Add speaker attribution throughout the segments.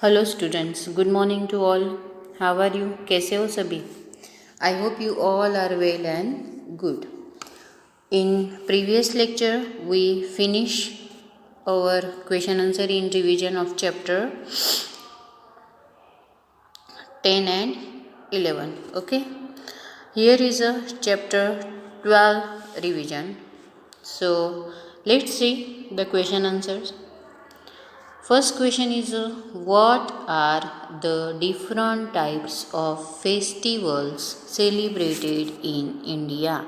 Speaker 1: Hello students, good morning to all. How are you? कैसे हो सभी? I hope you all are well and good. In previous lecture we finish our question answer in revision of chapter 10 and 11. Okay, here is a chapter 12 revision. So let's see the question answers. First question is what are the different types of festivals celebrated in India?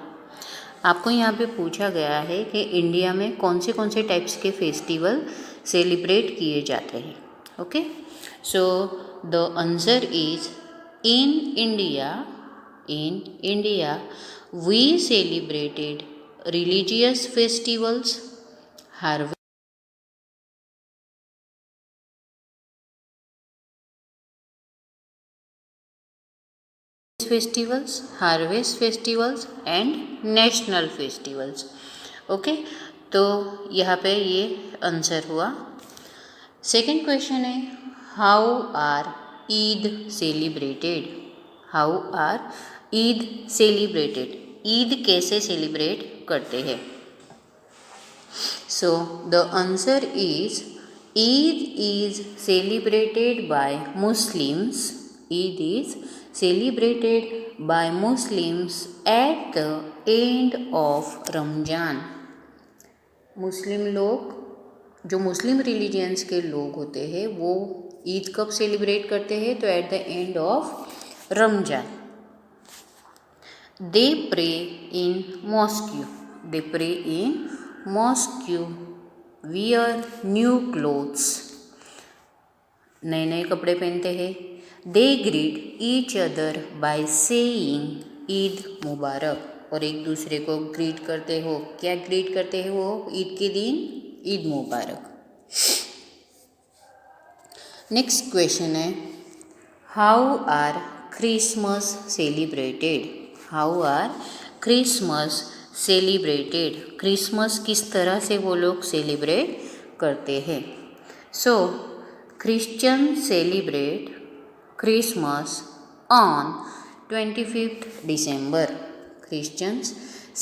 Speaker 1: आपको यहाँ पे पूछा गया है कि India में कौन से टाइप्स के फेस्टिवल सेलिब्रेट किए जाते हैं. Okay, so the answer is in India we celebrated religious festivals, harvest festivals and national festivals. Okay, तो यहाँ पे ये आंसर हुआ. सेकेंड क्वेश्चन है how are Eid celebrated. How are Eid celebrated. Eid कैसे सेलिब्रेट करते हैं? So the answer is Eid is celebrated by Muslims. Eid is celebrated by Muslims at the end of Ramzan. Muslim लोग, जो मुस्लिम रिलीजियंस के लोग होते हैं, वो ईद कब सेलिब्रेट करते हैं? तो at the end of Ramzan. They pray in mosque. They pray in mosque. Wear new clothes. नए नए कपड़े पहनते हैं. They greet each other by saying Eid Mubarak. और एक दूसरे को ग्रीट करते हो. क्या ग्रीट करते हैं वो ईद के दिन? ईद मुबारक. नेक्स्ट क्वेश्चन है how are Christmas celebrated. How are Christmas celebrated. Christmas किस तरह से वो लोग सेलिब्रेट करते हैं? So Christian celebrate Christmas on 25th December. Christians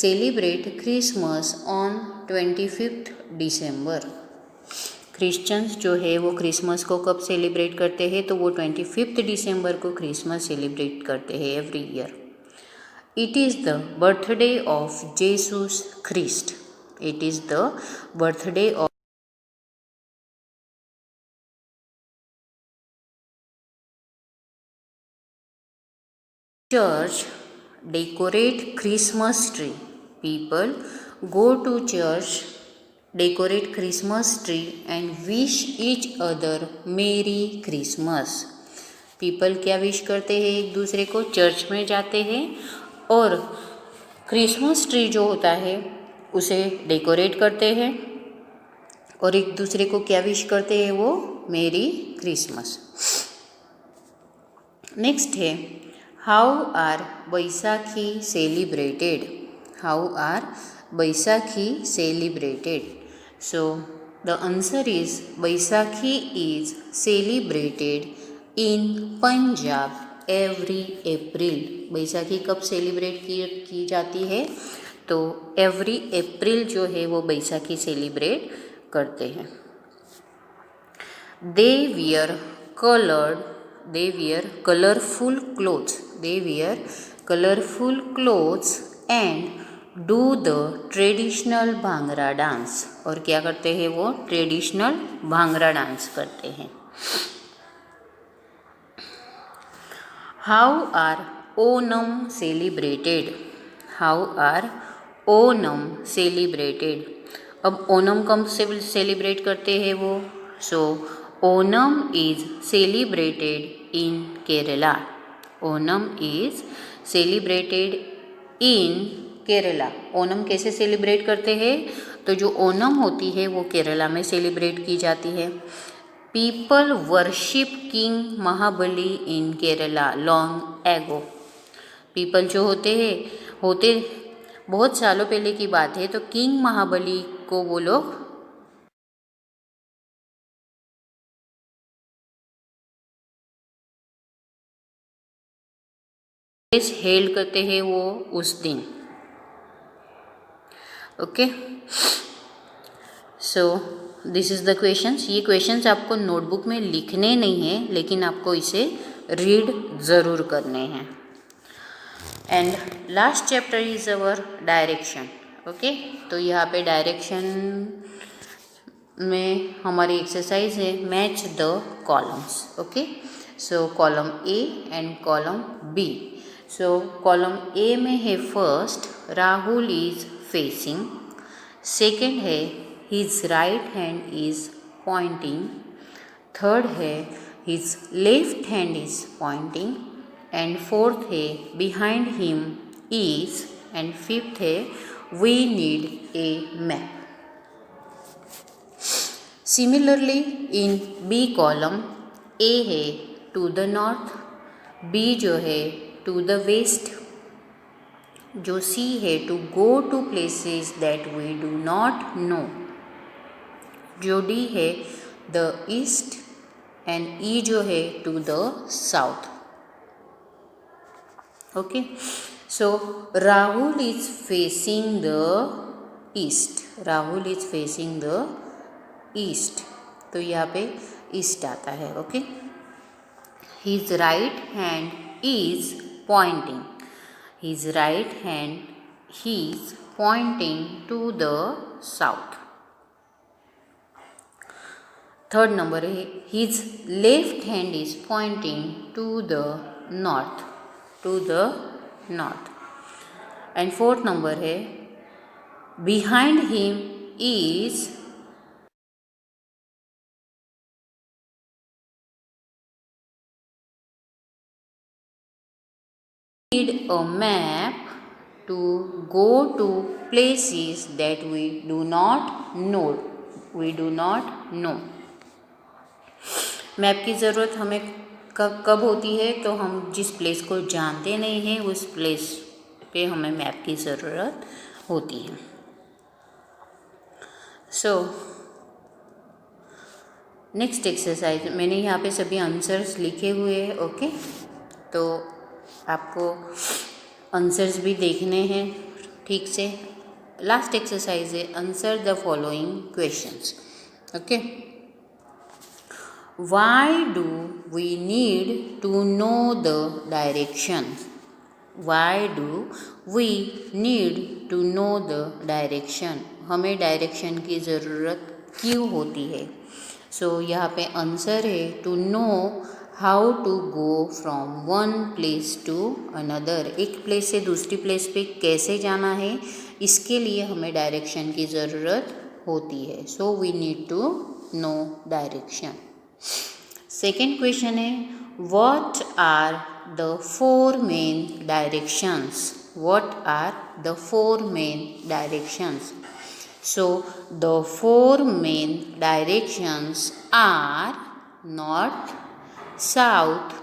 Speaker 1: celebrate Christmas on 25th December. Christians जो है वो क्रिसमस को कब सेलिब्रेट करते हैं? तो वो 25th दिसंबर को क्रिसमस सेलिब्रेट करते हैं every year. It is the birthday of Jesus Christ. It is the birthday of church decorate Christmas tree. People go to church, decorate Christmas tree and wish each other Merry Christmas. People क्या wish करते हैं एक दूसरे को? Church में जाते हैं और क्रिसमस ट्री जो होता है उसे डेकोरेट करते हैं और एक दूसरे को क्या विश करते हैं? वो मेरी क्रिसमस. नेक्स्ट है how are Baisakhi celebrated. How are Baisakhi celebrated. So the answer is Baisakhi is celebrated in Punjab every April. Baisakhi कब सेलिब्रेट की जाती है? तो एवरी अप्रैल जो है वो बैसाखी सेलिब्रेट करते हैं. They wear colorful clothes. They wear colorful clothes and do the traditional bhangra dance. और क्या करते हैं वो? ट्रेडिशनल भांगड़ा डांस करते हैं. How are Onam celebrated. How are Onam celebrated. अब ओनम कब सेलिब्रेट करते हैं वो? So Onam is celebrated in Kerala. Onam is celebrated in Kerala. Onam कैसे सेलिब्रेट करते हैं? तो जो ओनम होती है वो केरला में सेलिब्रेट की जाती है. पीपल वर्शिप किंग महाबली इन केरला लॉन्ग एगो. पीपल जो होते बहुत सालों पहले की बात है, तो किंग महाबली को वो लोग हेल्ड करते हैं वो उस दिन। Okay, so this is the questions. ये क्वेश्चंस आपको नोटबुक में लिखने नहीं हैं, लेकिन आपको इसे रीड ज़रूर करने हैं। And last chapter is our direction. Okay, तो यहाँ पे डायरेक्शन में हमारी एक्सरसाइज है match the columns. Okay, so column A and column B. So column A में है first, Rahul is facing. Second है his right hand is pointing. Third है his left hand is pointing. And fourth है behind him is. And fifth है we need a map. Similarly in B column, ए है to the north, B जो है to the waste, जो C है to go to places that we do not know, जो D है the east, and E जो है to the south. Okay, so Rahul is facing the east. Rahul is facing the east, तो यहाँ पे east आता है। ओके, his right hand is pointing. His right hand ही is pointing to the south. Third number है his left hand is pointing to the north, to the north. And fourth number है behind him is need a map to go to places that we do not know. We do not know. Map की ज़रूरत हमें कब होती है? तो हम जिस प्लेस को जानते नहीं हैं उस प्लेस पे हमें मैप की ज़रूरत होती है। सो नेक्स्ट एक्सरसाइज, मैंने यहाँ पे सभी आंसर्स लिखे हुए हैं। ओके, तो आपको आंसर्स भी देखने हैं ठीक से। लास्ट एक्सरसाइज है answer the following questions. Okay, why do we need to know the directions? Why do we need to know the direction? हमें डायरेक्शन की ज़रूरत क्यों होती है? सो यहाँ पे आंसर है to know how to go from one place to another. एक प्लेस से दूसरी प्लेस पे कैसे जाना है, इसके लिए हमें डायरेक्शन की ज़रूरत होती है। So we need to know direction. Second question है what are the four main directions? What are the four main directions? So the four main directions are north, south,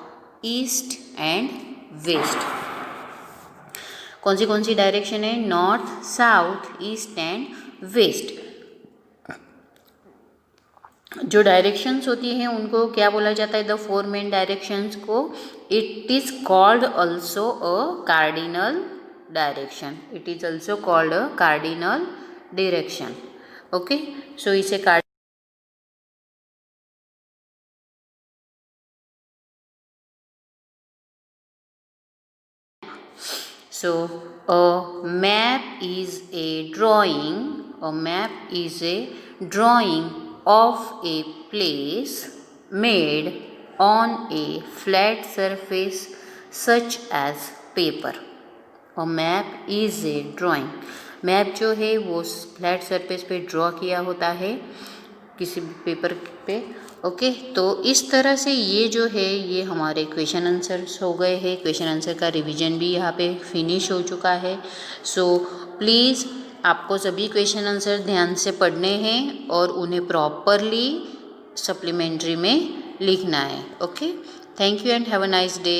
Speaker 1: east and west. कौन सी direction है? North, south, east and west. जो directions होती हैं उनको क्या बोला जाता है? द फोर मेन डायरेक्शंस को it is called also a cardinal direction. It is also called a cardinal direction. Okay, so इसे so a map is a drawing. A map is a drawing of a place made on a flat surface such as paper. A map is a drawing. Map जो है वो flat surface पे draw किया होता है किसी paper पे। Okay, तो इस तरह से ये जो है ये हमारे क्वेश्चन आंसर्स हो गए हैं। क्वेश्चन आंसर का रिवीजन भी यहाँ पे फिनिश हो चुका है। सो प्लीज़ आपको सभी क्वेश्चन आंसर ध्यान से पढ़ने हैं और उन्हें प्रॉपरली सप्लीमेंट्री में लिखना है। Okay, thank you and have a nice day.